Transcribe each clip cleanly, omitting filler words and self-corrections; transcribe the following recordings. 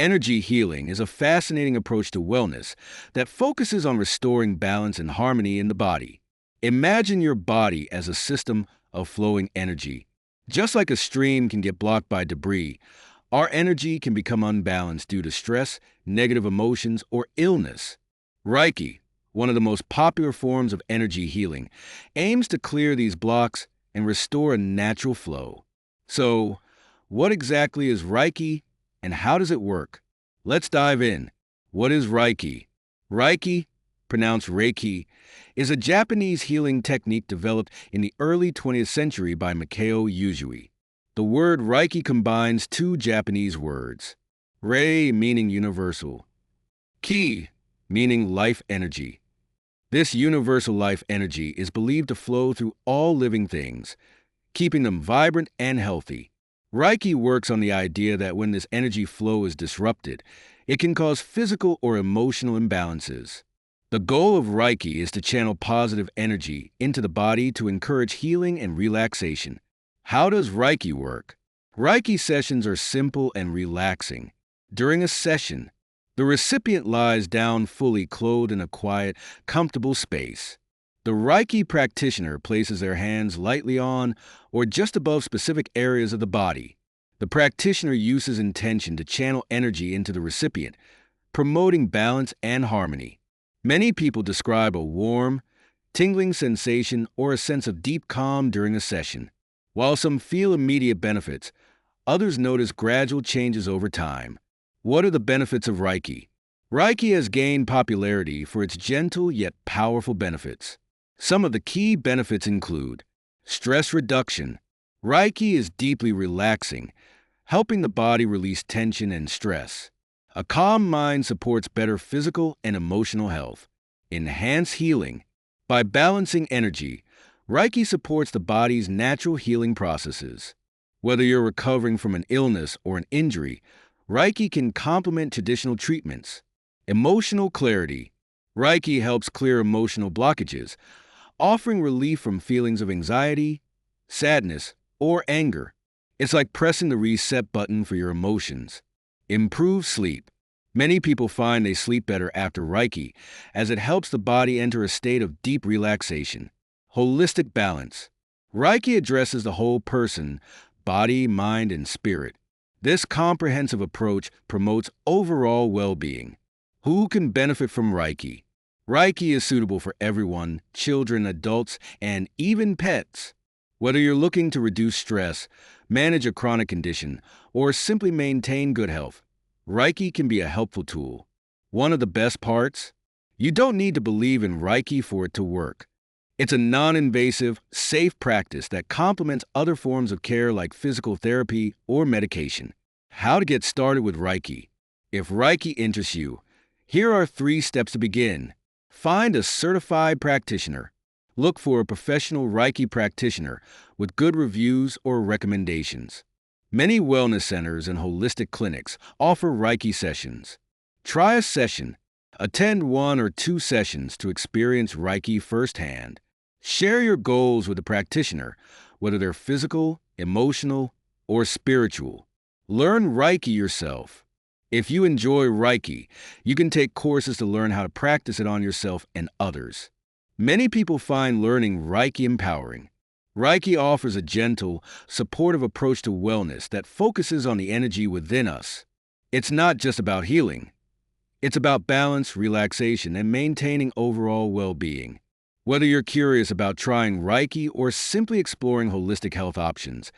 Energy healing is a fascinating approach to wellness that focuses on restoring balance and harmony in the body. Imagine your body as a system of flowing energy. Just like a stream can get blocked by debris, our energy can become unbalanced due to stress, negative emotions, or illness. Reiki, one of the most popular forms of energy healing, aims to clear these blocks and restore a natural flow. So, what exactly is Reiki and how does it work? Let's dive in. What is Reiki? Reiki, pronounced Reiki, is a Japanese healing technique developed in the early 20th century by Mikao Usui. The word Reiki combines two Japanese words, Rei meaning universal, Ki meaning life energy. This universal life energy is believed to flow through all living things, keeping them vibrant and healthy. Reiki works on the idea that when this energy flow is disrupted, it can cause physical or emotional imbalances. The goal of Reiki is to channel positive energy into the body to encourage healing and relaxation. How does Reiki work? Reiki sessions are simple and relaxing. During a session, the recipient lies down fully clothed in a quiet, comfortable space. The Reiki practitioner places their hands lightly on or just above specific areas of the body. The practitioner uses intention to channel energy into the recipient, promoting balance and harmony. Many people describe a warm, tingling sensation or a sense of deep calm during a session. While some feel immediate benefits, others notice gradual changes over time. What are the benefits of Reiki? Reiki has gained popularity for its gentle yet powerful benefits. Some of the key benefits include stress reduction. Reiki is deeply relaxing, helping the body release tension and stress. A calm mind supports better physical and emotional health. Enhance healing. By balancing energy, Reiki supports the body's natural healing processes. Whether you're recovering from an illness or an injury, Reiki can complement traditional treatments. Emotional clarity. Reiki helps clear emotional blockages, offering relief from feelings of anxiety, sadness, or anger. It's like pressing the reset button for your emotions. Improve sleep. Many people find they sleep better after Reiki, as it helps the body enter a state of deep relaxation. Holistic balance. Reiki addresses the whole person, body, mind, and spirit. This comprehensive approach promotes overall well-being. Who can benefit from Reiki? Reiki is suitable for everyone, children, adults, and even pets. Whether you're looking to reduce stress, manage a chronic condition, or simply maintain good health, Reiki can be a helpful tool. One of the best parts? You don't need to believe in Reiki for it to work. It's a non-invasive, safe practice that complements other forms of care like physical therapy or medication. How to get started with Reiki? If Reiki interests you, here are 3 steps to begin. Find a certified practitioner. Look for a professional Reiki practitioner with good reviews or recommendations. Many wellness centers and holistic clinics offer Reiki sessions. Try a session. Attend 1 or 2 sessions to experience Reiki firsthand. Share your goals with a practitioner, whether they're physical, emotional, or spiritual. Learn Reiki yourself. If you enjoy Reiki, you can take courses to learn how to practice it on yourself and others. Many people find learning Reiki empowering. Reiki offers a gentle, supportive approach to wellness that focuses on the energy within us. It's not just about healing. It's about balance, relaxation, and maintaining overall well-being. Whether you're curious about trying Reiki or simply exploring holistic health options,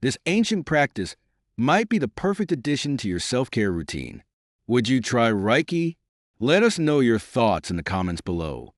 this ancient practice might be the perfect addition to your self-care routine. Would you try Reiki? Let us know your thoughts in the comments below.